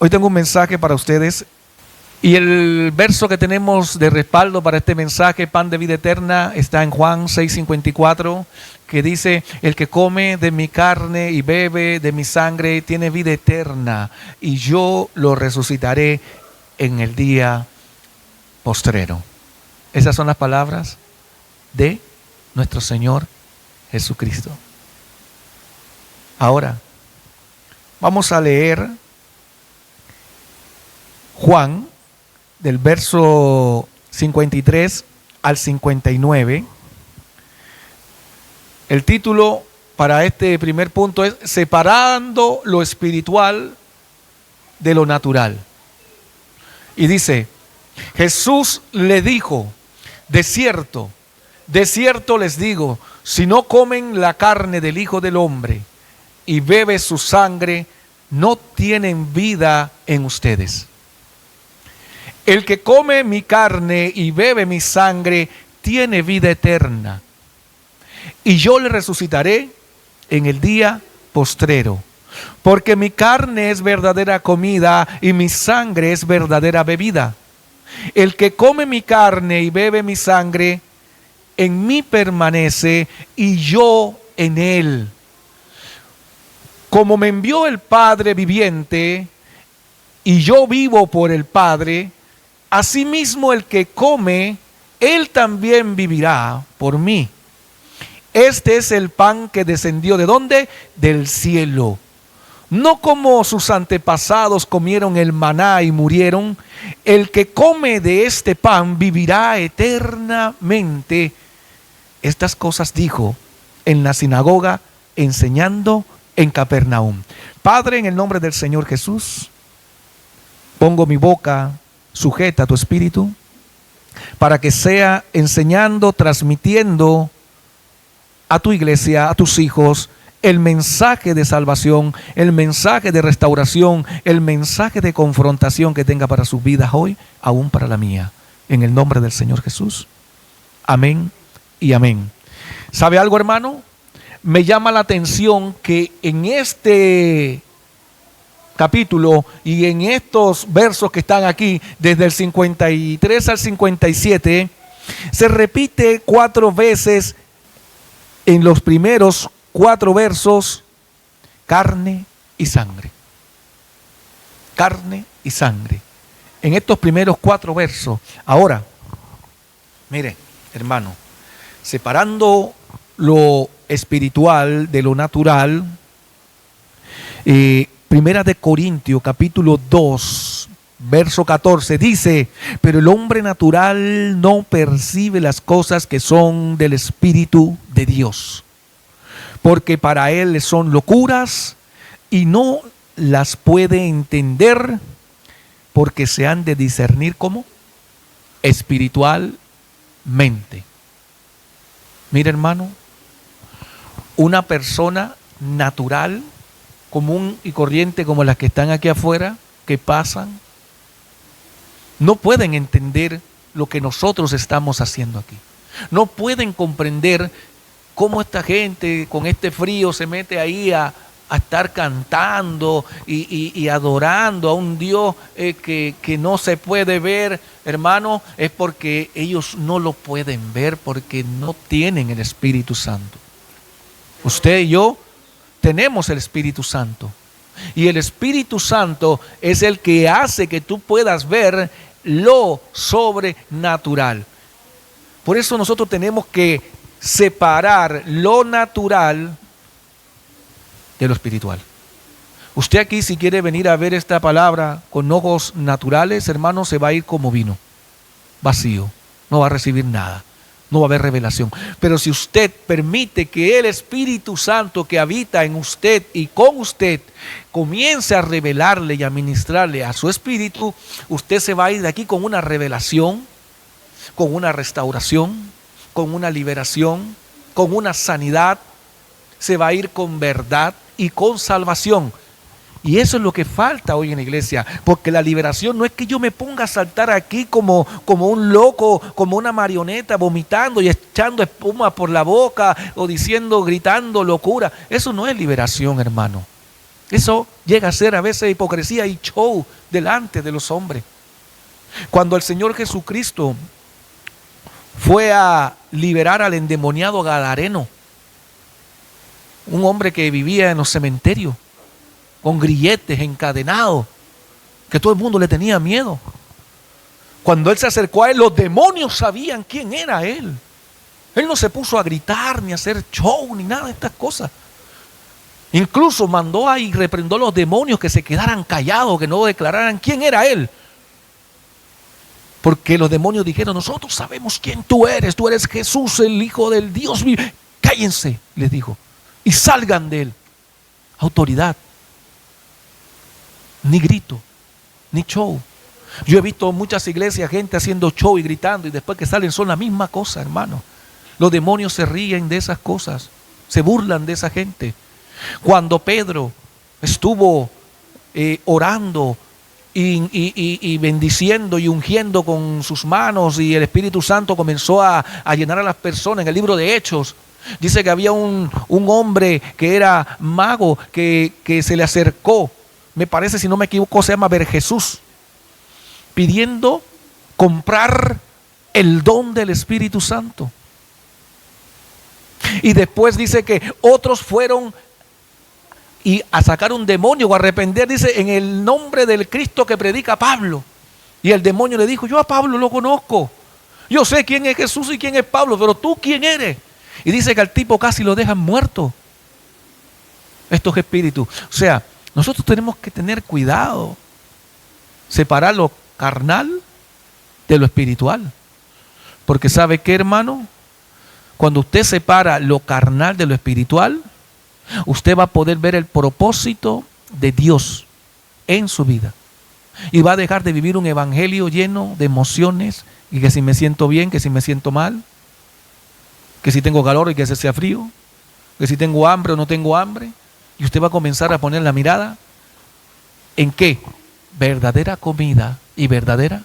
Hoy tengo un mensaje para ustedes y el verso que tenemos de respaldo para este mensaje, pan de vida eterna, está en Juan 6:54, que dice: el que come de mi carne y bebe de mi sangre tiene vida eterna, y yo lo resucitaré en el día postrero. Esas son las palabras de nuestro Señor Jesucristo. Ahora, vamos a leer Juan, del verso 53 al 59. El título para este primer punto es Separando lo espiritual de lo natural. Y dice: Jesús le dijo: de cierto les digo, si no comen la carne del Hijo del Hombre y bebe su sangre, no tienen vida en ustedes. El que come mi carne y bebe mi sangre tiene vida eterna, y yo le resucitaré en el día postrero. Porque mi carne es verdadera comida y mi sangre es verdadera bebida. El que come mi carne y bebe mi sangre, en mí permanece y yo en él. Como me envió el Padre viviente y yo vivo por el Padre, asimismo el que come, él también vivirá por mí. Este es el pan que descendió ¿de dónde? Del cielo. No como sus antepasados comieron el maná y murieron. El que come de este pan vivirá eternamente. Estas cosas dijo en la sinagoga, enseñando en Capernaum. Padre, en el nombre del Señor Jesús, pongo mi boca sujeta a tu espíritu para que sea enseñando, transmitiendo a tu iglesia, a tus hijos, el mensaje de salvación, el mensaje de restauración, el mensaje de confrontación que tenga para sus vidas hoy, aún para la mía. En el nombre del Señor Jesús. Amén y amén. ¿Sabe algo, hermano? Me llama la atención que en este capítulo y en estos versos que están aquí, desde el 53 al 57, se repite 4 veces en los primeros 4 versos: carne y sangre. Carne y sangre. En estos primeros 4 versos. Ahora, mire, hermano, separando lo espiritual de lo natural, Primera de Corintios, capítulo 2, verso 14, dice: pero el hombre natural no percibe las cosas que son del Espíritu de Dios, porque para él son locuras y no las puede entender, porque se han de discernir como espiritualmente. Mira, hermano, una persona natural, común y corriente como las que están aquí afuera, que pasan, no pueden entender lo que nosotros estamos haciendo aquí. No pueden comprender cómo esta gente con este frío se mete ahí a estar cantando y adorando a un Dios que no se puede ver, hermano. Es porque ellos no lo pueden ver, porque no tienen el Espíritu Santo. Usted y yo tenemos el Espíritu Santo, y el Espíritu Santo es el que hace que tú puedas ver lo sobrenatural. Por eso nosotros tenemos que separar lo natural de lo espiritual. Usted aquí, si quiere venir a ver esta palabra con ojos naturales, hermano, se va a ir como vino, vacío, no va a recibir nada. No va a haber revelación. Pero si usted permite que el Espíritu Santo que habita en usted y con usted comience a revelarle y a ministrarle a su espíritu, usted se va a ir de aquí con una revelación, con una restauración, con una liberación, con una sanidad. Se va a ir con verdad y con salvación. Y eso es lo que falta hoy en la iglesia, porque la liberación no es que yo me ponga a saltar aquí como un loco, como una marioneta, vomitando y echando espuma por la boca o diciendo, gritando locura. Eso no es liberación, hermano. Eso llega a ser a veces hipocresía y show delante de los hombres. Cuando el Señor Jesucristo fue a liberar al endemoniado gadareno, un hombre que vivía en los cementerios, con grilletes, encadenado, que todo el mundo le tenía miedo. Cuando él se acercó a él, los demonios sabían quién era él. Él no se puso a gritar, ni a hacer show, ni nada de estas cosas. Incluso mandó y reprendió a los demonios que se quedaran callados, que no declararan quién era él. Porque los demonios dijeron: nosotros sabemos quién tú eres Jesús, el Hijo del Dios vivo. Cállense, les dijo, y salgan de él. Autoridad. Ni grito, ni show. Yo he visto muchas iglesias, gente haciendo show y gritando, y después que salen son la misma cosa, hermano. Los demonios se ríen de esas cosas, se burlan de esa gente. Cuando Pedro estuvo orando y bendiciendo y ungiendo con sus manos, y el Espíritu Santo comenzó a llenar a las personas, en el libro de Hechos dice que había un hombre que era mago que se le acercó, me parece, si no me equivoco, se llama Jesús, pidiendo comprar el don del Espíritu Santo. Y después dice que otros fueron y a sacar un demonio o a arrepender, dice, en el nombre del Cristo que predica Pablo. Y el demonio le dijo: yo a Pablo lo conozco, yo sé quién es Jesús y quién es Pablo, pero tú quién eres. Y dice que al tipo casi lo dejan muerto, estos espíritus. O sea, nosotros tenemos que tener cuidado, separar lo carnal de lo espiritual. Porque ¿sabe qué, hermano? Cuando usted separa lo carnal de lo espiritual, usted va a poder ver el propósito de Dios en su vida. Y va a dejar de vivir un evangelio lleno de emociones, y que si me siento bien, que si me siento mal, que si tengo calor y que se sea frío, que si tengo hambre o no tengo hambre. Y usted va a comenzar a poner la mirada ¿en qué? Verdadera comida y verdadera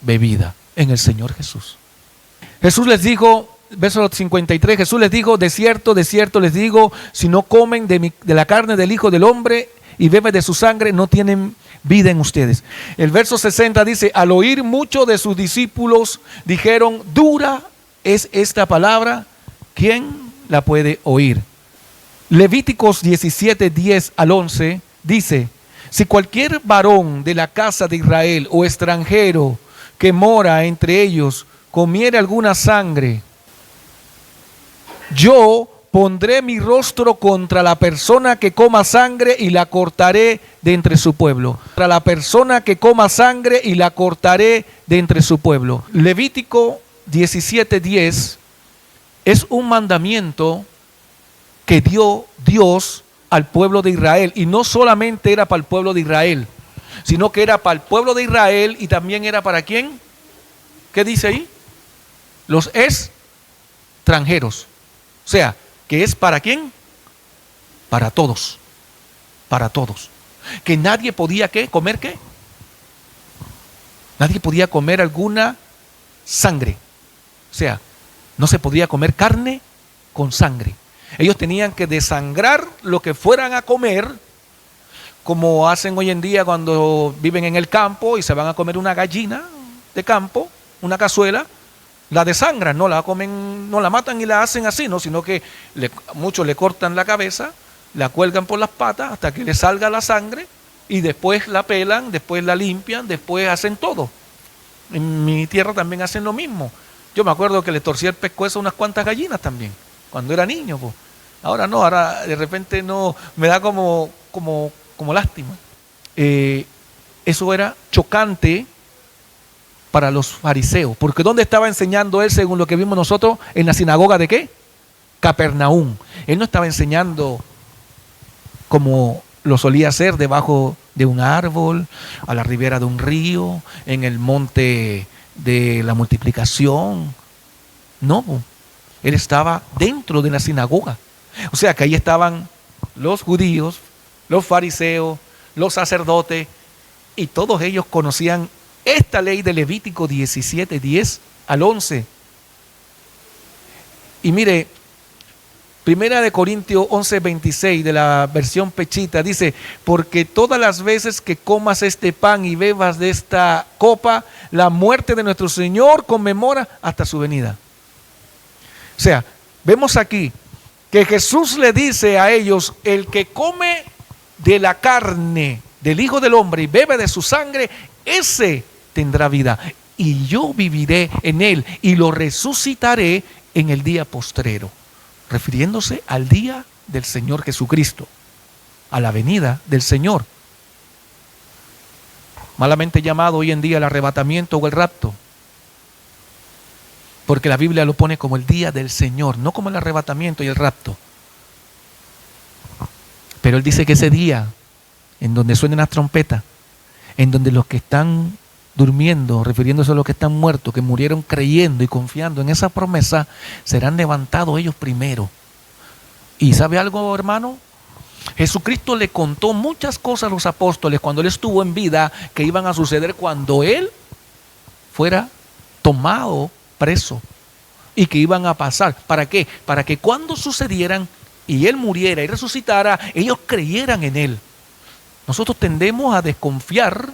bebida, en el Señor Jesús. Jesús les dijo, verso 53, Jesús les dijo: de cierto les digo, si no comen de la carne del Hijo del Hombre y beben de su sangre, no tienen vida en ustedes. El verso 60 dice: al oír muchos de sus discípulos dijeron: dura es esta palabra, ¿quién la puede oír? Levíticos 17, 10 al 11 dice: si cualquier varón de la casa de Israel o extranjero que mora entre ellos comiere alguna sangre, yo pondré mi rostro contra la persona que coma sangre y la cortaré de entre su pueblo. Contra la persona que coma sangre y la cortaré de entre su pueblo. Levítico 17:10 es un mandamiento que dio Dios al pueblo de Israel. Y no solamente era para el pueblo de Israel, sino que era para el pueblo de Israel y también era para ¿quién? ¿Qué dice ahí? Los extranjeros. O sea, que es para ¿quién? Para todos. Para todos. Que nadie podía ¿qué? ¿Comer qué? Nadie podía comer alguna sangre. O sea, no se podía comer carne con sangre. Ellos tenían que desangrar lo que fueran a comer, como hacen hoy en día cuando viven en el campo y se van a comer una gallina de campo, una cazuela. La desangran, no la comen, no la matan y la hacen así, no, sino que muchos le cortan la cabeza, la cuelgan por las patas hasta que le salga la sangre y después la pelan, después la limpian, después hacen todo. En mi tierra también hacen lo mismo. Yo me acuerdo que le torcía el pescuezo a unas cuantas gallinas también, cuando era niño, pues. Ahora no, ahora de repente no, me da como lástima. Eso era chocante para los fariseos, porque ¿dónde estaba enseñando él según lo que vimos nosotros? En la sinagoga de ¿qué? Capernaum. Él no estaba enseñando como lo solía hacer debajo de un árbol, a la ribera de un río, en el monte de la multiplicación. No, él estaba dentro de la sinagoga. O sea que ahí estaban los judíos, los fariseos, los sacerdotes, y todos ellos conocían esta ley de Levítico 17, 10 al 11. Y mire, Primera de Corintios 11:26 de la versión Pechita dice: porque todas las veces que comas este pan y bebas de esta copa, la muerte de nuestro Señor conmemora hasta su venida. O sea, vemos aquí que Jesús le dice a ellos: el que come de la carne del Hijo del Hombre y bebe de su sangre, ese tendrá vida, y yo viviré en él y lo resucitaré en el día postrero, refiriéndose al día del Señor Jesucristo, a la venida del Señor, malamente llamado hoy en día el arrebatamiento o el rapto, porque la Biblia lo pone como el día del Señor, no como el arrebatamiento y el rapto. Pero Él dice que ese día, en donde suenen las trompetas, en donde los que están durmiendo, refiriéndose a los que están muertos, que murieron creyendo y confiando en esa promesa, serán levantados ellos primero. ¿Y sabe algo, hermano? Jesucristo le contó muchas cosas a los apóstoles cuando Él estuvo en vida, que iban a suceder cuando Él fuera tomado preso, y que iban a pasar. ¿Para qué? Para que cuando sucedieran y Él muriera y resucitara, ellos creyeran en Él. Nosotros tendemos a desconfiar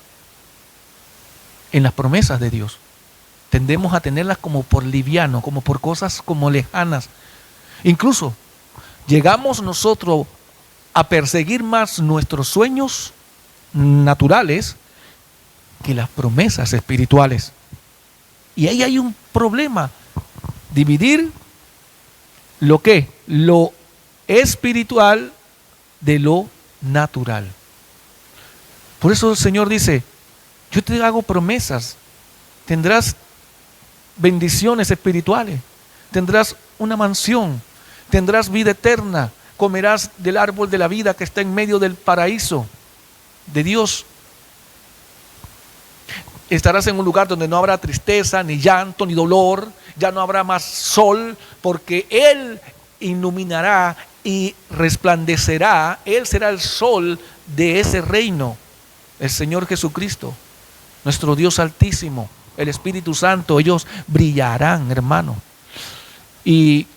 en las promesas de Dios. Tendemos a tenerlas como por liviano, como por cosas como lejanas. Incluso llegamos nosotros a perseguir más nuestros sueños naturales que las promesas espirituales. Y ahí hay un problema: dividir lo espiritual de lo natural. Por eso el Señor dice: yo te hago promesas, tendrás bendiciones espirituales, tendrás una mansión, tendrás vida eterna, comerás del árbol de la vida que está en medio del paraíso de Dios. Estarás en un lugar donde no habrá tristeza, ni llanto, ni dolor, ya no habrá más sol, porque Él iluminará y resplandecerá. Él será el sol de ese reino, el Señor Jesucristo, nuestro Dios altísimo, el Espíritu Santo. Ellos brillarán, hermano. Y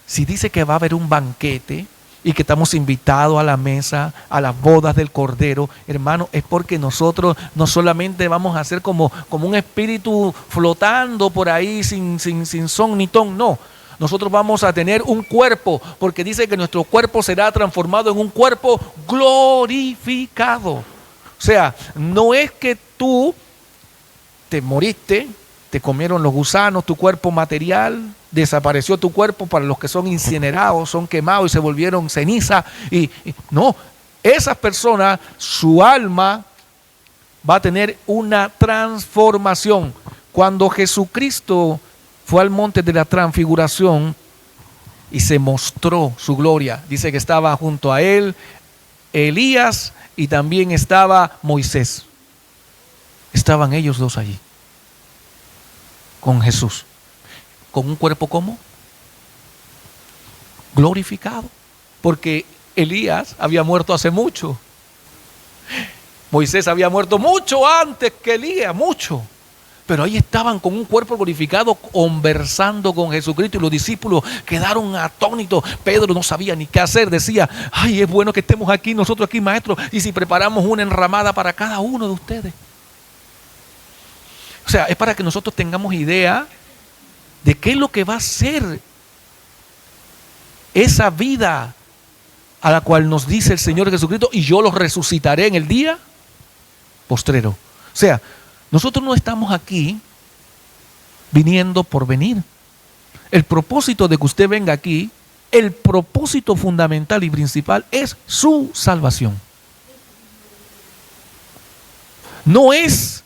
si dice que va a haber un banquete y que estamos invitados a la mesa, a las bodas del Cordero, hermano, es porque nosotros no solamente vamos a ser como un espíritu flotando por ahí sin son ni ton, no. Nosotros vamos a tener un cuerpo, porque dice que nuestro cuerpo será transformado en un cuerpo glorificado. O sea, no es que tú te moriste, te comieron los gusanos, tu cuerpo material, desapareció tu cuerpo. Para los que son incinerados, son quemados y se volvieron ceniza. No, esas personas, su alma va a tener una transformación. Cuando Jesucristo fue al monte de la transfiguración y se mostró su gloria, dice que estaba junto a Él Elías y también estaba Moisés. Estaban ellos dos allí con Jesús, con un cuerpo como glorificado, porque Elías había muerto hace mucho, Moisés había muerto mucho antes que Elías, mucho, pero ahí estaban con un cuerpo glorificado conversando con Jesucristo, y los discípulos quedaron atónitos. Pedro no sabía ni qué hacer, decía: ay, es bueno que estemos aquí, nosotros aquí, maestro, y si preparamos una enramada para cada uno de ustedes. O sea, es para que nosotros tengamos idea de qué es lo que va a ser esa vida a la cual nos dice el Señor Jesucristo: y yo los resucitaré en el día postrero. O sea, nosotros no estamos aquí viniendo por venir. El propósito de que usted venga aquí, el propósito fundamental y principal es su salvación. No es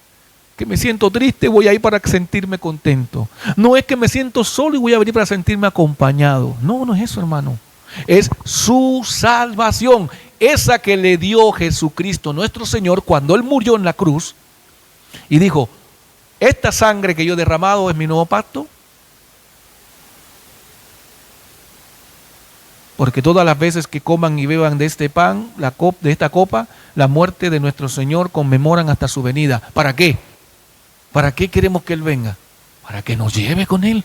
que me siento triste, voy a ir para sentirme contento. No es que me siento solo y voy a venir para sentirme acompañado. No, no es eso, hermano. Es su salvación, esa que le dio Jesucristo nuestro Señor cuando Él murió en la cruz y dijo: esta sangre que yo he derramado es mi nuevo pacto, porque todas las veces que coman y beban de este pan, de esta copa, la muerte de nuestro Señor conmemoran hasta su venida. ¿Para qué? ¿Para qué queremos que Él venga? Para que nos lleve con Él.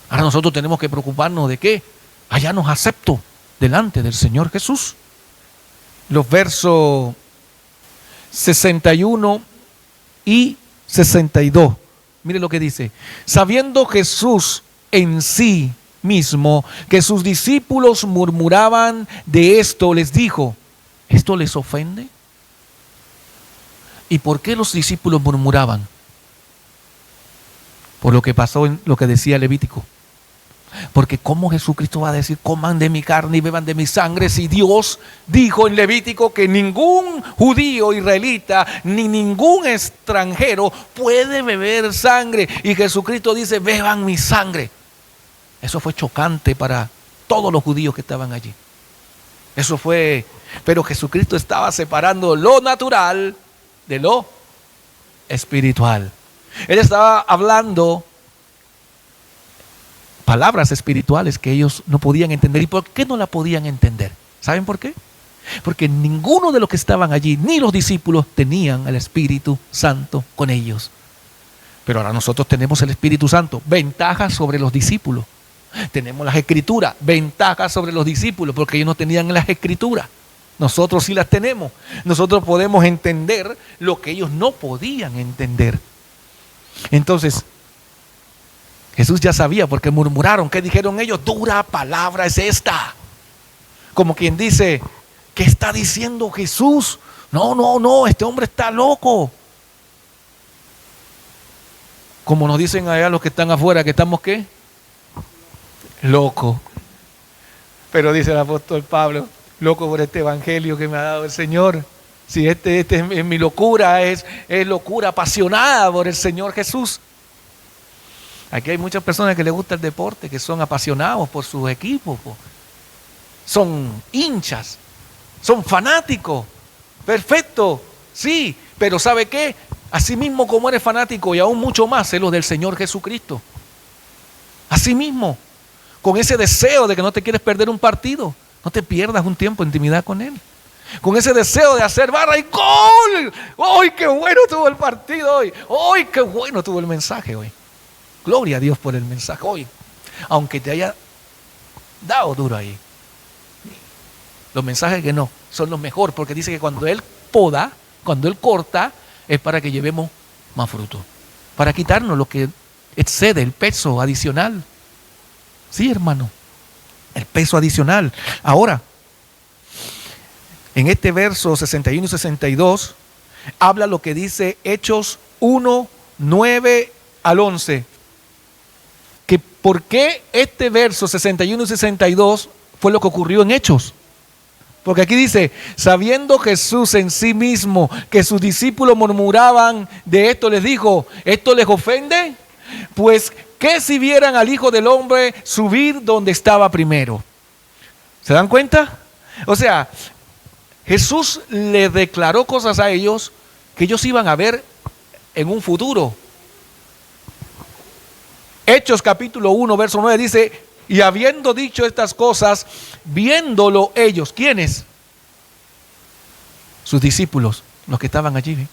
Ahora nosotros tenemos que preocuparnos de qué. Hallanos acepto delante del Señor Jesús. Los versos 61 y 62. Mire lo que dice. Sabiendo Jesús en sí mismo que sus discípulos murmuraban de esto, les dijo: ¿esto les ofende? ¿Y por qué los discípulos murmuraban? Por lo que pasó en lo que decía Levítico. Porque ¿cómo Jesucristo va a decir coman de mi carne y beban de mi sangre si Dios dijo en Levítico que ningún judío israelita ni ningún extranjero puede beber sangre? Y Jesucristo dice: beban mi sangre. Eso fue chocante para todos los judíos que estaban allí. Eso fue, pero Jesucristo estaba separando lo natural de lo espiritual. Él estaba hablando palabras espirituales que ellos no podían entender. ¿Y por qué no la podían entender? ¿Saben por qué? Porque ninguno de los que estaban allí, ni los discípulos, tenían el Espíritu Santo con ellos. Pero ahora nosotros tenemos el Espíritu Santo, ventaja sobre los discípulos. Tenemos las Escrituras, ventaja sobre los discípulos, porque ellos no tenían las Escrituras. Nosotros sí las tenemos. Nosotros podemos entender lo que ellos no podían entender. Entonces, Jesús ya sabía porque murmuraron. ¿Qué dijeron ellos? Dura palabra es esta. Como quien dice: ¿qué está diciendo Jesús? No, este hombre está loco. Como nos dicen allá los que están afuera, que estamos ¿qué? Loco. Pero dice el apóstol Pablo: loco por este evangelio que me ha dado el Señor. Si este es mi locura, es locura apasionada por el Señor Jesús. Aquí hay muchas personas que les gusta el deporte, que son apasionados por sus equipos, son hinchas, son fanáticos. Perfecto, sí, pero ¿sabe qué? Así mismo como eres fanático y aún mucho más es lo del Señor Jesucristo. Así mismo, con ese deseo de que no te quieres perder un partido, no te pierdas un tiempo de intimidad con Él. Con ese deseo de hacer barra y gol. ¡Ay, qué bueno tuvo el partido hoy! ¡Ay, qué bueno tuvo el mensaje hoy! Gloria a Dios por el mensaje hoy. Aunque te haya dado duro ahí. Los mensajes que no, son los mejores, porque dice que cuando Él poda, cuando Él corta, es para que llevemos más fruto. Para quitarnos lo que excede, el peso adicional. Sí, hermano. El peso adicional. Ahora, en este verso 61 y 62, habla lo que dice Hechos 1, 9 al 11. Que ¿por qué este verso 61 y 62 fue lo que ocurrió en Hechos? Porque aquí dice: sabiendo Jesús en sí mismo que sus discípulos murmuraban de esto, les dijo: ¿esto les ofende? Pues ¿qué si vieran al Hijo del Hombre subir donde estaba primero? ¿Se dan cuenta? O sea, Jesús le declaró cosas a ellos que ellos iban a ver en un futuro. Hechos capítulo 1, verso 9 dice: y habiendo dicho estas cosas, viéndolo ellos, ¿quiénes? Sus discípulos, los que estaban allí.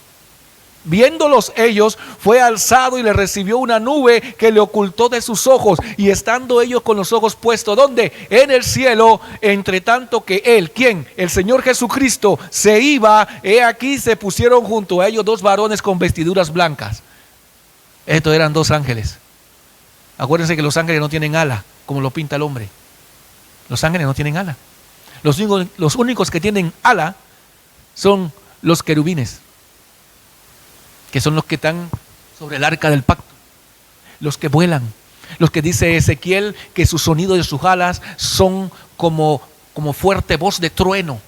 Viéndolos ellos, fue alzado y le recibió una nube que le ocultó de sus ojos. Y estando ellos con los ojos puestos, ¿dónde? En el cielo. Entre tanto que él, ¿quién? El Señor Jesucristo se iba, he aquí se pusieron junto a ellos dos varones con vestiduras blancas. Estos eran dos ángeles. Acuérdense que los ángeles no tienen ala, como lo pinta el hombre. Los ángeles no tienen ala. Los únicos que tienen ala son los querubines, que son los que están sobre el arca del pacto, los que vuelan, los que dice Ezequiel que su sonido de sus alas son como fuerte voz de trueno.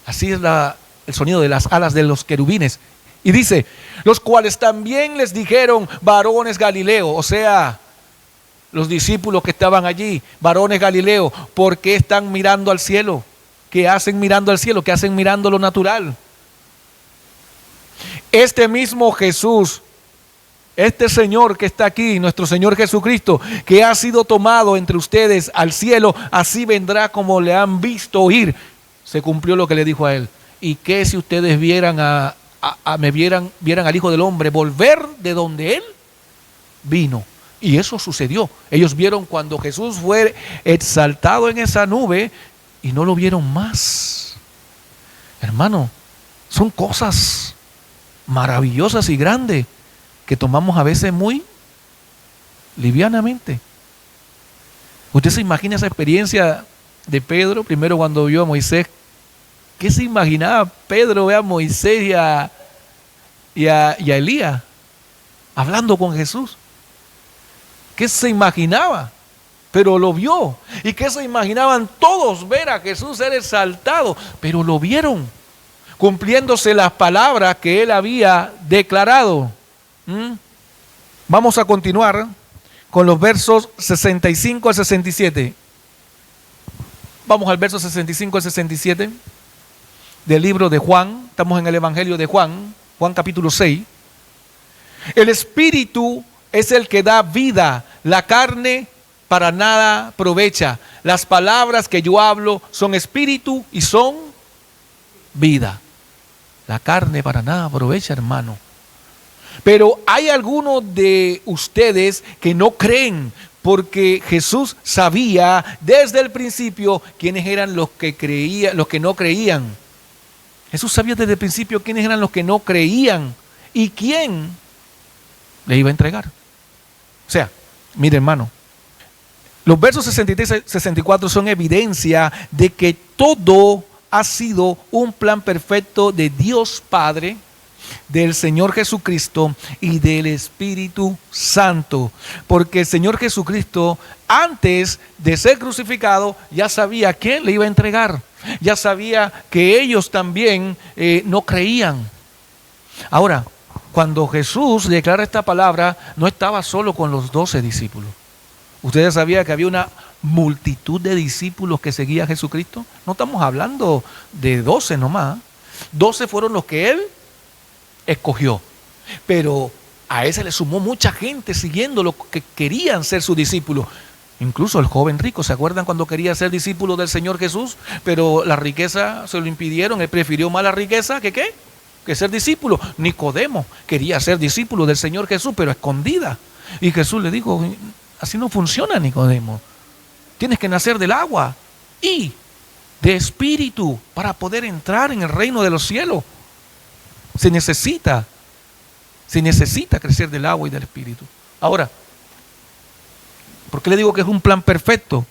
Así es el sonido de las alas de los querubines. Y dice: los cuales también les dijeron, varones Galileo, o sea, los discípulos que estaban allí, varones Galileo, ¿por qué están mirando al cielo? ¿Qué hacen mirando al cielo? ¿Qué hacen mirando lo natural? Este mismo Jesús, este Señor que está aquí, nuestro Señor Jesucristo, que ha sido tomado entre ustedes al cielo, así vendrá como le han visto ir. Se cumplió lo que le dijo a él. ¿Y qué si ustedes vieran vieran al Hijo del Hombre volver de donde él vino? Y eso sucedió. Ellos vieron cuando Jesús fue exaltado en esa nube y no lo vieron más. Hermano, son cosas maravillosas y grandes que tomamos a veces muy livianamente. Usted se imagina esa experiencia de Pedro, primero cuando vio a Moisés. ¿Qué se imaginaba Pedro ver a Moisés y a Elías hablando con Jesús? ¿Qué se imaginaba? Pero lo vio. ¿Y qué se imaginaban todos ver a Jesús ser exaltado? Pero lo vieron, cumpliéndose las palabras que él había declarado. Vamos a continuar con los versos 65 al 67. Vamos al verso 65 al 67 del libro de Juan. Estamos en el Evangelio de Juan, Juan capítulo 6. El Espíritu es el que da vida, la carne para nada aprovecha. Las palabras que yo hablo son espíritu y son vida. La carne para nada aprovecha, hermano. Pero hay algunos de ustedes que no creen, porque Jesús sabía desde el principio quiénes eran los que creían, los que no creían. Jesús sabía desde el principio quiénes eran los que no creían y quién le iba a entregar. O sea, mire, hermano, los versos 63 y 64 son evidencia de que todo ha sido un plan perfecto de Dios Padre, del Señor Jesucristo y del Espíritu Santo. Porque el Señor Jesucristo, antes de ser crucificado, ya sabía quién le iba a entregar. Ya sabía que ellos también no creían. Ahora, cuando Jesús declara esta palabra, no estaba solo con los 12 discípulos. ¿Ustedes sabían que había una multitud de discípulos que seguía a Jesucristo? No estamos hablando de 12 nomás. 12 fueron los que él escogió. Pero a ese le sumó mucha gente siguiéndolo, que querían ser sus discípulos. Incluso el joven rico, ¿se acuerdan cuando quería ser discípulo del Señor Jesús? Pero la riqueza se lo impidieron. Él prefirió más la riqueza que ¿qué? Que ser discípulo. Nicodemo quería ser discípulo del Señor Jesús, pero a escondida. Y Jesús le dijo: así no funciona, Nicodemo. Tienes que nacer del agua y de espíritu para poder entrar en el reino de los cielos. Se necesita crecer del agua y del espíritu. Ahora, ¿por qué le digo que es un plan perfecto?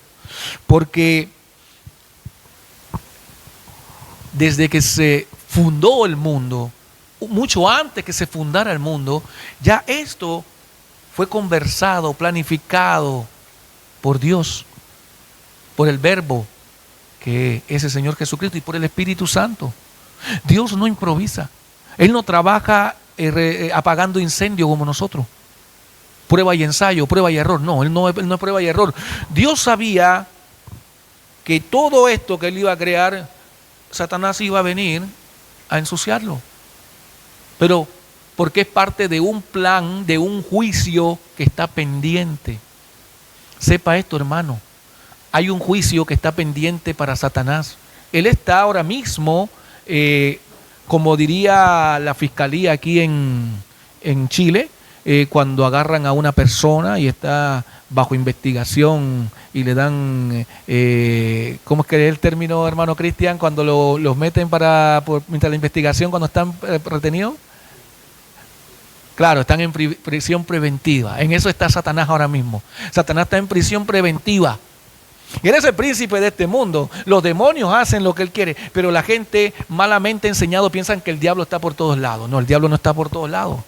Porque desde que se fundó el mundo, mucho antes que se fundara el mundo, ya esto fue conversado, planificado por Dios, por el Verbo, que es el Señor Jesucristo, y por el Espíritu Santo. Dios no improvisa. Él no trabaja apagando incendios como nosotros. Prueba y ensayo, prueba y error. No, él no es prueba y error. Dios sabía que todo esto que él iba a crear, Satanás iba a venir a ensuciarlo. Pero porque es parte de un plan, de un juicio que está pendiente. Sepa esto, hermano. Hay un juicio que está pendiente para Satanás. Él está ahora mismo, como diría la fiscalía aquí en Chile, cuando agarran a una persona y está bajo investigación y le dan, ¿cómo es que es el término, hermano Cristian? Cuando los meten mientras la investigación, cuando están retenidos. Claro, están en prisión preventiva. En eso está Satanás ahora mismo. Satanás está en prisión preventiva. Y él es el príncipe de este mundo. Los demonios hacen lo que él quiere, pero la gente malamente enseñado piensan que el diablo está por todos lados. No, el diablo no está por todos lados,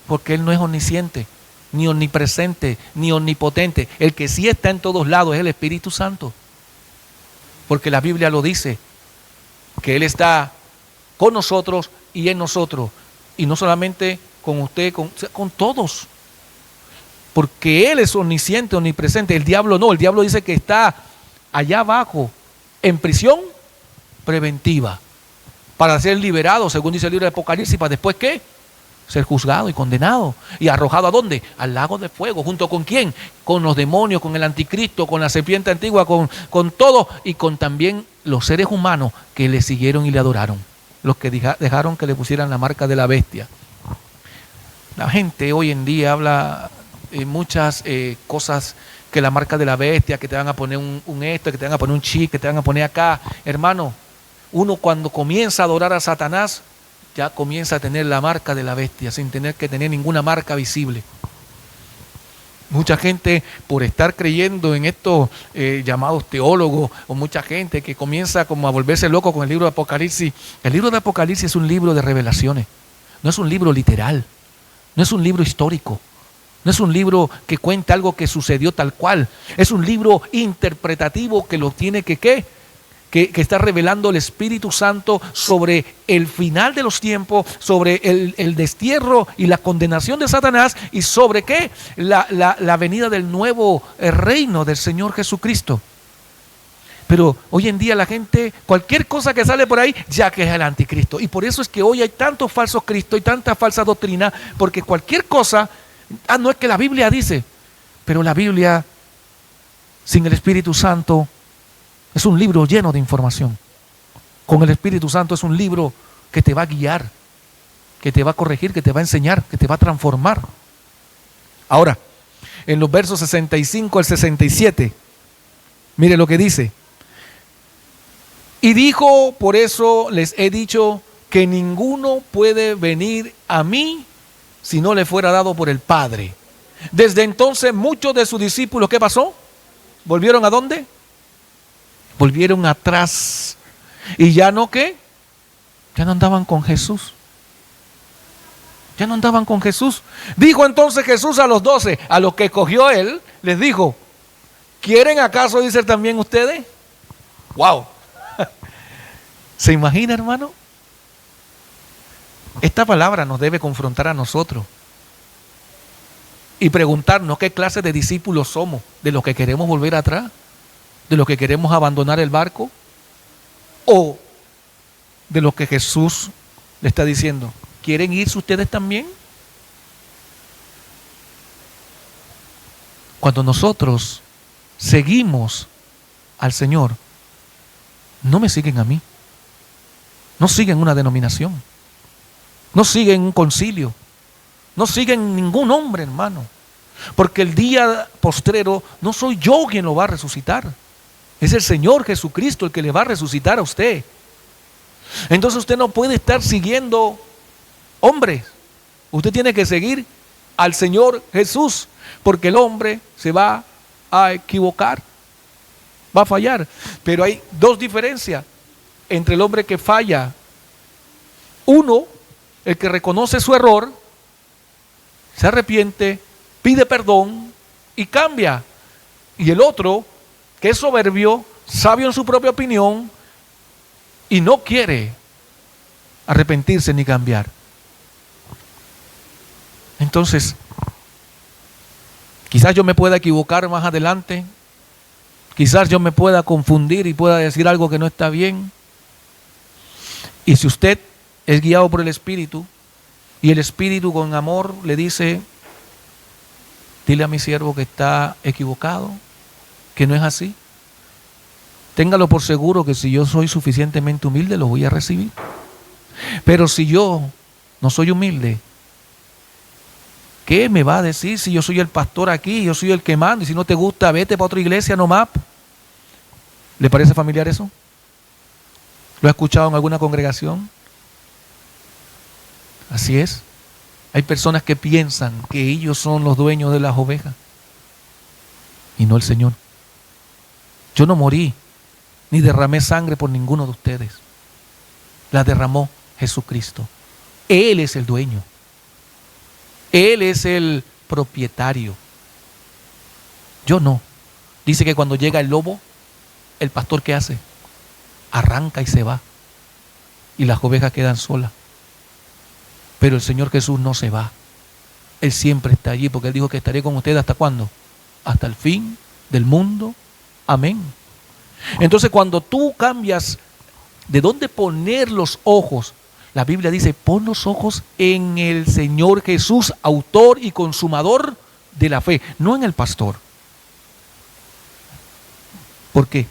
porque él no es omnisciente, ni omnipresente, ni omnipotente. El que sí está en todos lados es el Espíritu Santo, porque la Biblia lo dice, que él está con nosotros y en nosotros, y no solamente con usted, con todos, porque él es omnisciente, omnipresente. El diablo no, el diablo dice que está allá abajo en prisión preventiva para ser liberado, según dice el libro de Apocalipsis, para después ¿qué? Ser juzgado y condenado y arrojado ¿a dónde? Al lago de fuego. ¿Junto con quién? Con los demonios, con el anticristo, con la serpiente antigua, con todo, y con también los seres humanos que le siguieron y le adoraron, los que dejaron que le pusieran la marca de la bestia. La gente hoy en día habla muchas cosas, que la marca de la bestia, que te van a poner un esto, que te van a poner un chip, que te van a poner acá. Hermano, uno cuando comienza a adorar a Satanás, ya comienza a tener la marca de la bestia, sin tener que tener ninguna marca visible. Mucha gente, por estar creyendo en estos llamados teólogos, o mucha gente que comienza como a volverse loco con el libro de Apocalipsis. El libro de Apocalipsis es un libro de revelaciones, no es un libro literal, no es un libro histórico, no es un libro que cuenta algo que sucedió tal cual, es un libro interpretativo que lo tiene que está revelando el Espíritu Santo sobre el final de los tiempos, sobre el destierro y la condenación de Satanás, y sobre ¿qué? La venida del nuevo reino del Señor Jesucristo. Pero hoy en día la gente, cualquier cosa que sale por ahí, ya que es el anticristo. Y por eso es que hoy hay tantos falsos cristos y tanta falsa doctrina, porque cualquier cosa, no es que la Biblia dice, pero la Biblia sin el Espíritu Santo es un libro lleno de información. Con el Espíritu Santo es un libro que te va a guiar, que te va a corregir, que te va a enseñar, que te va a transformar. Ahora, en los versos 65 al 67, mire lo que dice. Y dijo, por eso les he dicho que ninguno puede venir a mí si no le fuera dado por el Padre. Desde entonces muchos de sus discípulos, ¿qué pasó? ¿Volvieron a dónde? Volvieron atrás. ¿Y ya no qué? Ya no andaban con Jesús. Ya no andaban con Jesús. Dijo entonces Jesús a los 12, a los que escogió él, les dijo, ¿quieren acaso ir también ustedes? ¡Wow! ¿Se imagina, hermano? Esta palabra nos debe confrontar a nosotros y preguntarnos qué clase de discípulos somos, de los que queremos volver atrás, de los que queremos abandonar el barco, o de los que Jesús le está diciendo, ¿quieren irse ustedes también? Cuando nosotros seguimos al Señor, no me siguen a mí, no siguen una denominación, no siguen un concilio, no siguen ningún hombre, hermano, porque el día postrero no soy yo quien lo va a resucitar. Es el Señor Jesucristo el que le va a resucitar a usted. Entonces usted no puede estar siguiendo hombres. Usted tiene que seguir al Señor Jesús, porque el hombre se va a equivocar, va a fallar. Pero hay dos diferencias entre el hombre que falla. Uno, el que reconoce su error, se arrepiente, pide perdón y cambia. Y el otro, que es soberbio, sabio en su propia opinión y no quiere arrepentirse ni cambiar. Entonces, quizás yo me pueda equivocar más adelante, quizás yo me pueda confundir y pueda decir algo que no está bien. Y si usted es guiado por el Espíritu y el Espíritu con amor le dice, dile a mi siervo que está equivocado, que no es así, téngalo por seguro que si yo soy suficientemente humilde lo voy a recibir. Pero si yo no soy humilde, ¿qué me va a decir si yo soy el pastor aquí, yo soy el que mando, y si no te gusta vete para otra iglesia nomás? ¿Le parece familiar eso? ¿Lo ha escuchado en alguna congregación? Así es. Hay personas que piensan que ellos son los dueños de las ovejas y no el Señor. Yo no morí ni derramé sangre por ninguno de ustedes. La derramó Jesucristo. Él es el dueño. Él es el propietario. Yo no. Dice que cuando llega el lobo, el pastor ¿qué hace? Arranca y se va. Y las ovejas quedan solas. Pero el Señor Jesús no se va. Él siempre está allí porque Él dijo que estaré con ustedes ¿hasta cuándo? Hasta el fin del mundo. Amén. Entonces cuando tú cambias de dónde poner los ojos, la Biblia dice, pon los ojos en el Señor Jesús, autor y consumador de la fe, no en el pastor. ¿Por qué?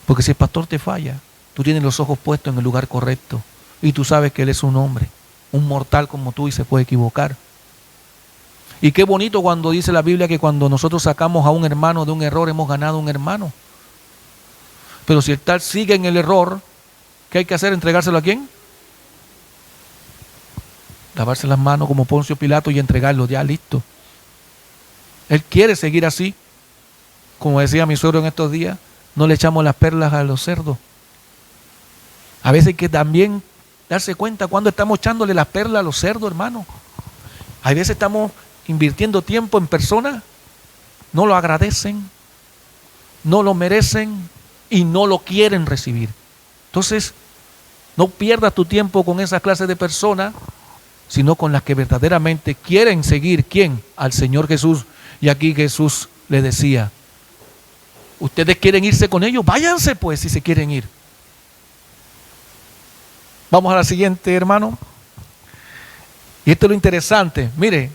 Porque si el pastor te falla, tú tienes los ojos puestos en el lugar correcto y tú sabes que Él es un hombre, un mortal como tú y se puede equivocar. Y qué bonito cuando dice la Biblia que cuando nosotros sacamos a un hermano de un error, hemos ganado a un hermano. Pero si el tal sigue en el error, ¿qué hay que hacer? ¿Entregárselo a quién? Lavarse las manos como Poncio Pilato y entregarlo, ya listo. Él quiere seguir así. Como decía mi suegro en estos días, no le echamos las perlas a los cerdos. A veces hay que también darse cuenta cuando estamos echándole las perlas a los cerdos, hermano. A veces estamos invirtiendo tiempo en personas, no lo agradecen, no lo merecen y no lo quieren recibir. Entonces, no pierdas tu tiempo con esa clase de personas, sino con las que verdaderamente quieren seguir, ¿quién? Al Señor Jesús. Y aquí Jesús le decía, ¿ustedes quieren irse con ellos? Váyanse pues si se quieren ir. Vamos a la siguiente, hermano. Y esto es lo interesante. Mire,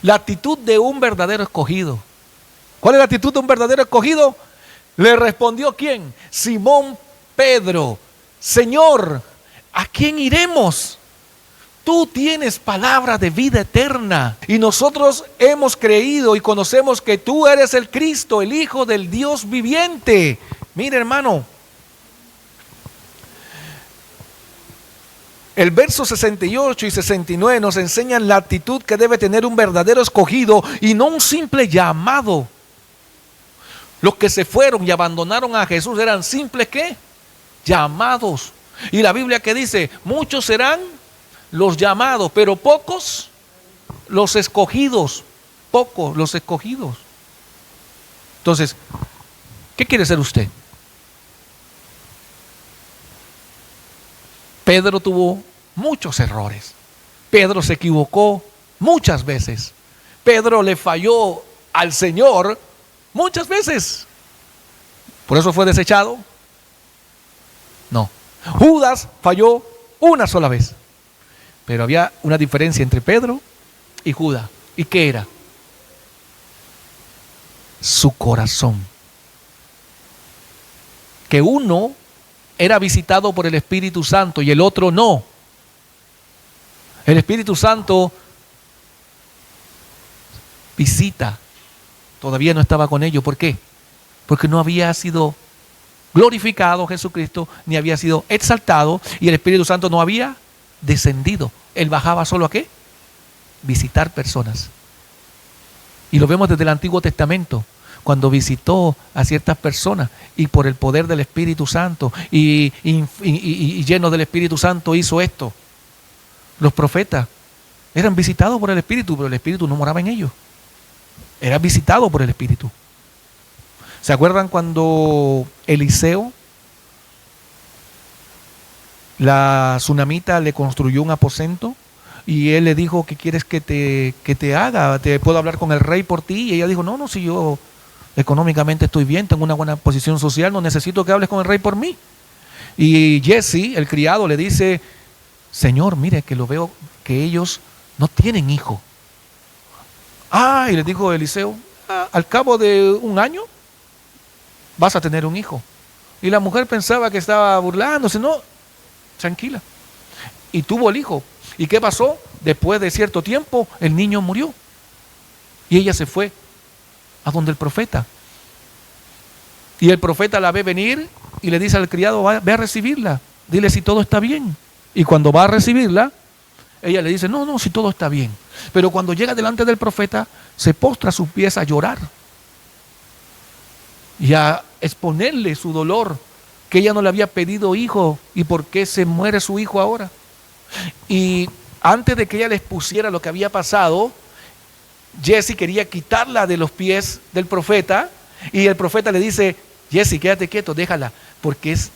la actitud de un verdadero escogido. ¿Cuál es la actitud de un verdadero escogido? Le respondió ¿quién? Simón Pedro. Señor, ¿a quién iremos? Tú tienes palabra de vida eterna y nosotros hemos creído y conocemos que tú eres el Cristo, el Hijo del Dios viviente. Mire, hermano, el verso 68 y 69 nos enseñan la actitud que debe tener un verdadero escogido y no un simple llamado. Los que se fueron y abandonaron a Jesús eran simples ¿qué? Llamados. Y la Biblia que dice, muchos serán los llamados, pero pocos los escogidos. Pocos los escogidos. Entonces, ¿qué quiere ser usted? Pedro tuvo muchos errores. Pedro se equivocó muchas veces. Pedro le falló al Señor muchas veces. ¿Por eso fue desechado? No. Judas falló una sola vez. Pero había una diferencia entre Pedro y Judas. ¿Y qué era? Su corazón. Que uno era visitado por el Espíritu Santo y el otro no. El Espíritu Santo visita. Todavía no estaba con ellos. ¿Por qué? Porque no había sido glorificado Jesucristo, ni había sido exaltado, y el Espíritu Santo no había descendido. Él bajaba solo ¿a qué? Visitar personas. Y lo vemos desde el Antiguo Testamento, cuando visitó a ciertas personas y por el poder del Espíritu Santo y lleno del Espíritu Santo hizo esto. Los profetas eran visitados por el Espíritu, pero el Espíritu no moraba en ellos. Era visitado por el Espíritu. ¿Se acuerdan cuando Eliseo, la tsunamita, le construyó un aposento y él le dijo, ¿qué quieres que te haga? ¿Te puedo hablar con el rey por ti? Y ella dijo, no, si yo económicamente estoy bien, tengo una buena posición social, no necesito que hables con el rey por mí. Y Jesse, el criado, le dice, Señor, mire que lo veo que ellos no tienen hijo. Y le dijo Eliseo, al cabo de un año vas a tener un hijo. Y la mujer pensaba que estaba burlándose, no, tranquila. Y tuvo el hijo. ¿Y qué pasó? Después de cierto tiempo, el niño murió. Y ella se fue a donde el profeta. Y el profeta la ve venir y le dice al criado, ve a recibirla. Dile si todo está bien. Y cuando va a recibirla, ella le dice, no, si todo está bien. Pero cuando llega delante del profeta, se postra a sus pies a llorar. Y a exponerle su dolor, que ella no le había pedido hijo y por qué se muere su hijo ahora. Y antes de que ella les pusiera lo que había pasado, Jesse quería quitarla de los pies del profeta y el profeta le dice, Jesse, quédate quieto, déjala, porque es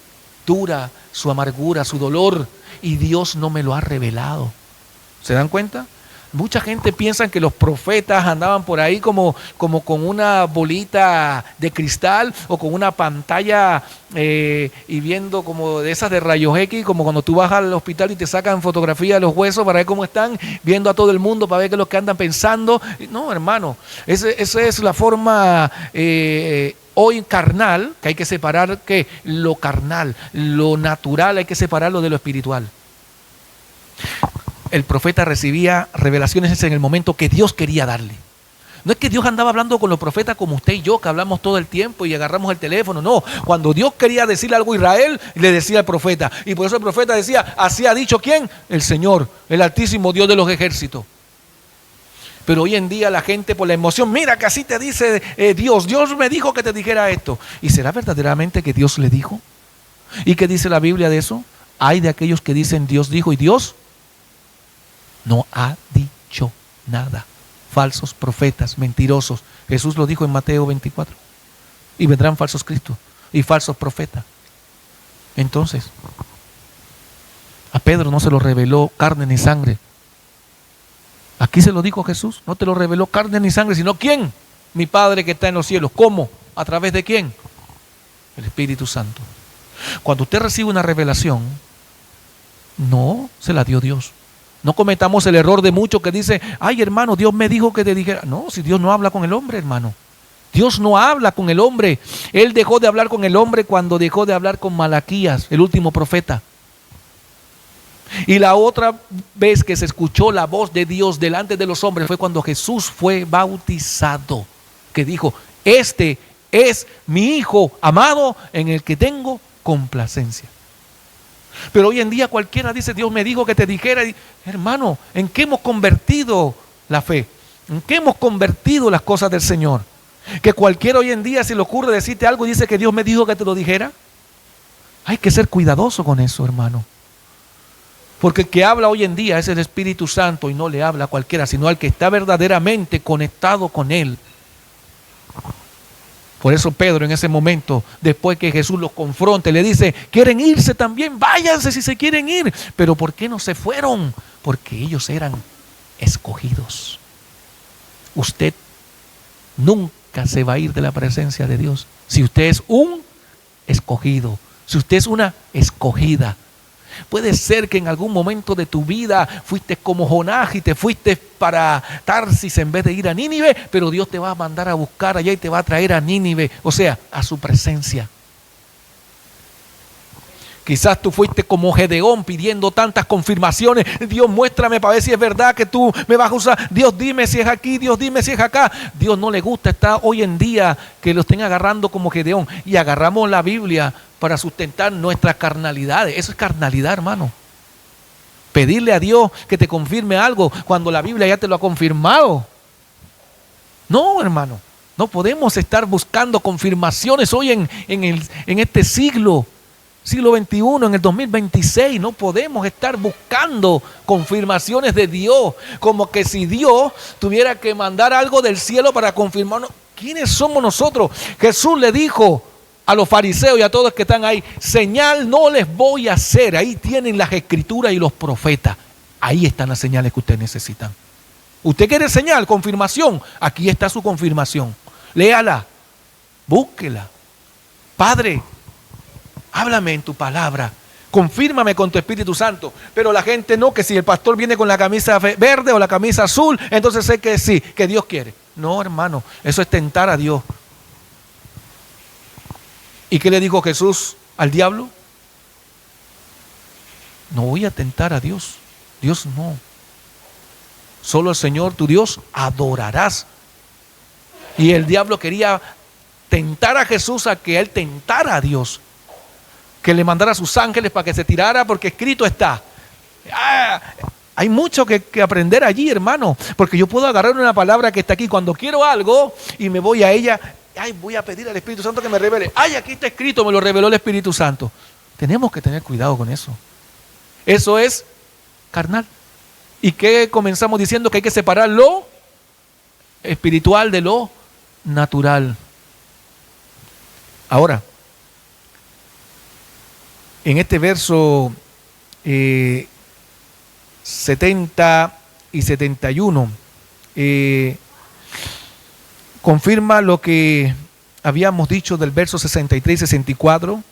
dura su amargura, su dolor y Dios no me lo ha revelado. ¿Se dan cuenta? Mucha gente piensa que los profetas andaban por ahí como con una bolita de cristal o con una pantalla y viendo como de esas de rayos X, como cuando tú vas al hospital y te sacan fotografía de los huesos para ver cómo están, viendo a todo el mundo para ver qué es lo que andan pensando. No, hermano, esa es la forma hoy carnal, que hay que separar que lo carnal, lo natural, hay que separarlo de lo espiritual. el profeta recibía revelaciones en el momento que Dios quería darle. No es que Dios andaba hablando con los profetas como usted y yo, que hablamos todo el tiempo y agarramos el teléfono. No, cuando Dios quería decirle algo a Israel, le decía al profeta. Y por eso el profeta decía, así ha dicho ¿quién? El Señor, el Altísimo Dios de los ejércitos. Pero hoy en día la gente por la emoción, mira que así te dice Dios. Dios me dijo que te dijera esto. ¿Y será verdaderamente que Dios le dijo? ¿Y qué dice la Biblia de eso? Hay de aquellos que dicen Dios dijo y Dios no ha dicho nada. Falsos profetas, mentirosos. Jesús lo dijo en Mateo 24. Y vendrán falsos cristos y falsos profetas. Entonces, a Pedro no se lo reveló carne ni sangre. Aquí se lo dijo Jesús. No te lo reveló carne ni sangre, sino ¿quién? Mi Padre que está en los cielos. ¿Cómo? ¿A través de quién? El Espíritu Santo. Cuando usted recibe una revelación, no se la dio Dios. No cometamos el error de muchos que dicen, ay hermano, Dios me dijo que te dijera. No, si Dios no habla con el hombre, hermano. Dios no habla con el hombre. Él dejó de hablar con el hombre cuando dejó de hablar con Malaquías, el último profeta. Y la otra vez que se escuchó la voz de Dios delante de los hombres fue cuando Jesús fue bautizado, que dijo, este es mi Hijo amado en el que tengo complacencia. Pero hoy en día cualquiera dice, Dios me dijo que te dijera. Y, hermano, ¿en qué hemos convertido la fe? ¿En qué hemos convertido las cosas del Señor? Que cualquiera hoy en día se le ocurre decirte algo y dice que Dios me dijo que te lo dijera. Hay que ser cuidadoso con eso, hermano. Porque el que habla hoy en día es el Espíritu Santo y no le habla a cualquiera, sino al que está verdaderamente conectado con Él. Por eso Pedro en ese momento, después que Jesús los confronte, le dice, ¿quieren irse también? Váyanse si se quieren ir. Pero ¿por qué no se fueron? Porque ellos eran escogidos. Usted nunca se va a ir de la presencia de Dios si usted es un escogido, si usted es una escogida. Puede ser que en algún momento de tu vida fuiste como Jonás y te fuiste para Tarsis en vez de ir a Nínive, pero Dios te va a mandar a buscar allá y te va a traer a Nínive, o sea, a su presencia. Quizás tú fuiste como Gedeón pidiendo tantas confirmaciones. Dios, muéstrame para ver si es verdad que tú me vas a usar. Dios, dime si es aquí. Dios, dime si es acá. Dios no le gusta. Está hoy en día que lo estén agarrando como Gedeón. Y agarramos la Biblia para sustentar nuestras carnalidades. Eso es carnalidad, hermano. Pedirle a Dios que te confirme algo cuando la Biblia ya te lo ha confirmado. No, hermano. No podemos estar buscando confirmaciones hoy en este siglo XXI, en el 2026, no podemos estar buscando confirmaciones de Dios, como que si Dios tuviera que mandar algo del cielo para confirmarnos. ¿Quiénes somos nosotros? Jesús le dijo a los fariseos y a todos los que están ahí, señal no les voy a hacer. Ahí tienen las escrituras y los profetas. Ahí están las señales que ustedes necesitan. ¿Usted quiere señal, confirmación? Aquí está su confirmación. Léala, búsquela. Padre, háblame en tu palabra, confírmame con tu Espíritu Santo. Pero la gente no, que si el pastor viene con la camisa verde o la camisa azul, entonces sé que sí, que Dios quiere. No, hermano, eso es tentar a Dios. ¿Y qué le dijo Jesús al diablo? No voy a tentar a Dios. Dios no. Solo al Señor tu Dios adorarás. Y el diablo quería tentar a Jesús a que él tentara a Dios, que le mandara a sus ángeles para que se tirara, porque escrito está. Hay mucho que aprender allí, hermano, porque yo puedo agarrar una palabra que está aquí cuando quiero algo y me voy a ella. Voy a pedir al Espíritu Santo que me revele. Aquí está escrito, me lo reveló el Espíritu Santo. Tenemos que tener cuidado con eso. Eso es carnal. ¿Y qué comenzamos diciendo? Que hay que separar lo espiritual de lo natural. Ahora, en este verso 70 y 71 confirma lo que habíamos dicho del verso 63 y 64,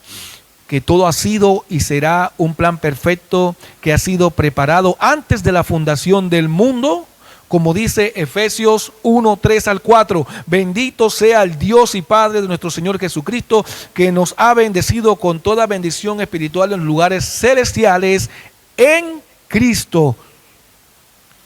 que todo ha sido y será un plan perfecto que ha sido preparado antes de la fundación del mundo, como dice Efesios 1, 3 al 4. Bendito sea el Dios y Padre de nuestro Señor Jesucristo, que nos ha bendecido con toda bendición espiritual en lugares celestiales en Cristo,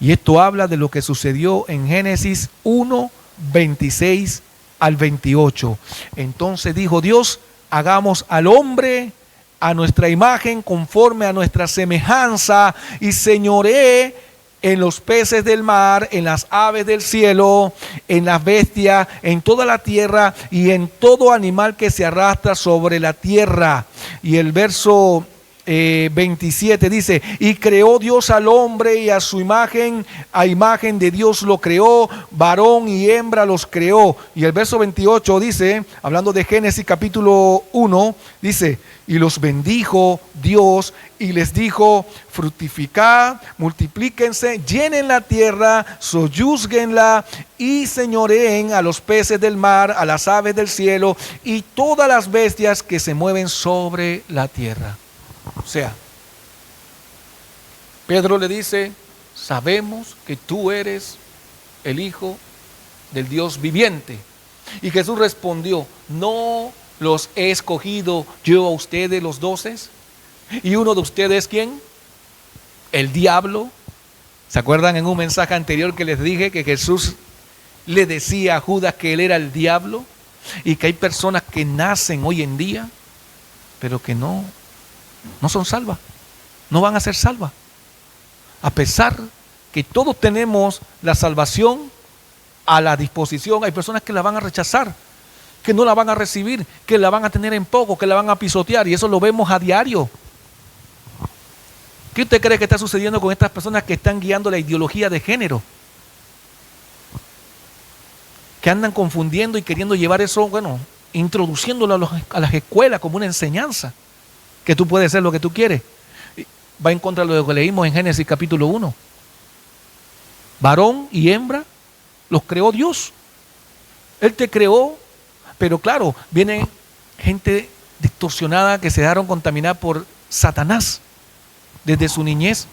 Y esto habla de lo que sucedió en Génesis 1, 26 al 28. Entonces dijo Dios, hagamos al hombre a nuestra imagen, conforme a nuestra semejanza, y señoree en los peces del mar, en las aves del cielo, en las bestias, en toda la tierra y en todo animal que se arrastra sobre la tierra. Y el verso 27 dice, y creó Dios al hombre y a su imagen, a imagen de Dios lo creó, varón y hembra los creó. Y el verso 28 dice, hablando de Génesis capítulo 1, dice, y los bendijo Dios y les dijo, fructificad, multiplíquense, llenen la tierra, soyúzguenla y señoreen a los peces del mar, a las aves del cielo y todas las bestias que se mueven sobre la tierra. O sea, Pedro le dice, sabemos que tú eres el Hijo del Dios viviente. Y Jesús respondió, no los he escogido yo a ustedes los 12. ¿Y uno de ustedes quién? El diablo. ¿Se acuerdan en un mensaje anterior que les dije que Jesús le decía a Judas que él era el diablo? Y que hay personas que nacen hoy en día, pero que no son salvas, no van a ser salvas. A pesar que todos tenemos la salvación a la disposición, hay personas que la van a rechazar, que no la van a recibir, que la van a tener en poco, que la van a pisotear, y eso lo vemos a diario. ¿Qué usted cree que está sucediendo con estas personas que están guiando la ideología de género? Que andan confundiendo y queriendo llevar eso, introduciéndolo a las escuelas como una enseñanza. Que tú puedes ser lo que tú quieres. Va en contra de lo que leímos en Génesis capítulo 1. Varón y hembra los creó Dios. Él te creó, pero claro, viene gente distorsionada que se dejaron contaminar por Satanás desde su niñez.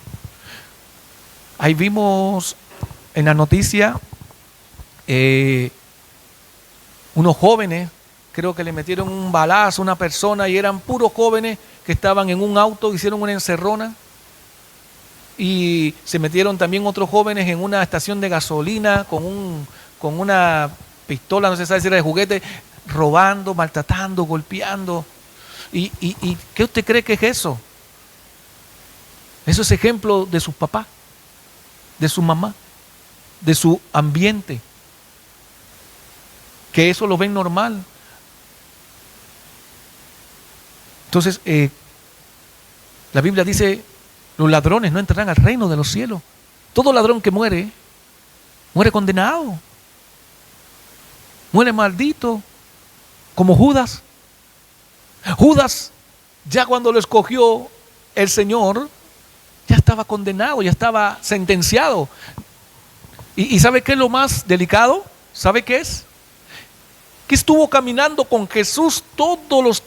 Ahí vimos en la noticia unos jóvenes, creo que le metieron un balazo a una persona y eran puros jóvenes que estaban en un auto, hicieron una encerrona y se metieron también otros jóvenes en una estación de gasolina con una pistola, no se sabe si era de juguete, robando, maltratando, golpeando. ¿Y qué usted cree que es eso? Eso es ejemplo de sus papás, de su mamá, de su ambiente, que eso lo ven normal. Entonces, la Biblia dice, los ladrones no entrarán al reino de los cielos. Todo ladrón que muere, muere condenado, muere maldito, como Judas. Judas, ya cuando lo escogió el Señor, ya estaba condenado, ya estaba sentenciado. ¿Y sabe qué es lo más delicado? ¿Sabe qué es? Que estuvo caminando con Jesús todos los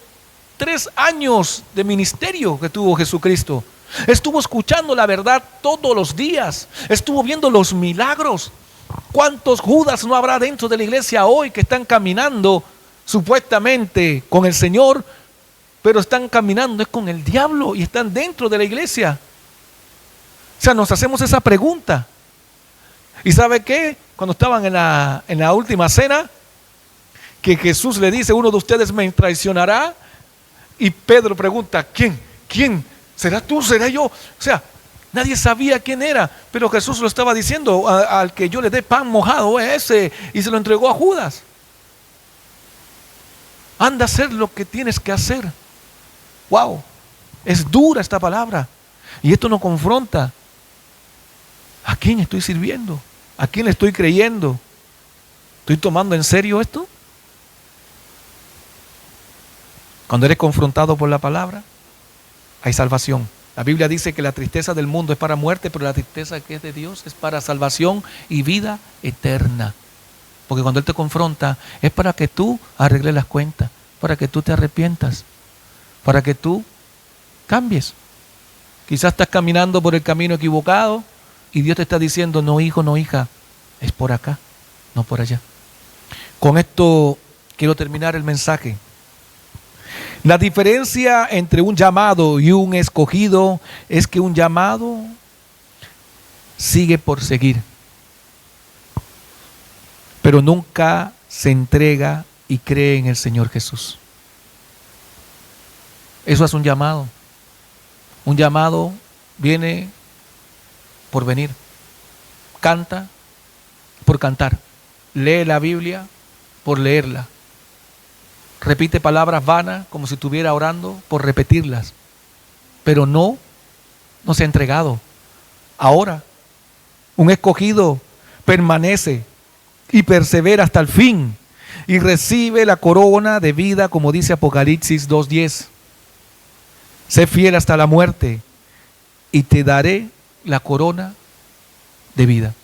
3 años de ministerio que tuvo Jesucristo. Estuvo escuchando la verdad todos los días. Estuvo viendo los milagros. ¿Cuántos Judas no habrá dentro de la iglesia hoy que están caminando supuestamente con el Señor, pero están caminando es con el diablo y están dentro de la iglesia? O sea, nos hacemos esa pregunta. ¿Y sabe qué? Cuando estaban en la última cena, que Jesús le dice, uno de ustedes me traicionará. Y Pedro pregunta, ¿quién? ¿Será tú? ¿Será yo? O sea, nadie sabía quién era, pero Jesús lo estaba diciendo, al que yo le dé pan mojado ese, y se lo entregó a Judas. Anda a hacer lo que tienes que hacer. Wow, es dura esta palabra. Y esto nos confronta. ¿A quién estoy sirviendo? ¿A quién le estoy creyendo? ¿Estoy tomando en serio esto? Cuando eres confrontado por la palabra, hay salvación. La Biblia dice que la tristeza del mundo es para muerte, pero la tristeza que es de Dios es para salvación y vida eterna. Porque cuando Él te confronta, es para que tú arregles las cuentas, para que tú te arrepientas, para que tú cambies. Quizás estás caminando por el camino equivocado y Dios te está diciendo, no hijo, no hija, es por acá, no por allá. Con esto quiero terminar el mensaje. La diferencia entre un llamado y un escogido es que un llamado sigue por seguir, pero nunca se entrega y cree en el Señor Jesús. Eso es un llamado. Un llamado viene por venir. Canta por cantar. Lee la Biblia por leerla. Repite palabras vanas como si estuviera orando por repetirlas. Pero no se ha entregado. Ahora, un escogido permanece y persevera hasta el fin y recibe la corona de vida, como dice Apocalipsis 2:10. Sé fiel hasta la muerte y te daré la corona de vida.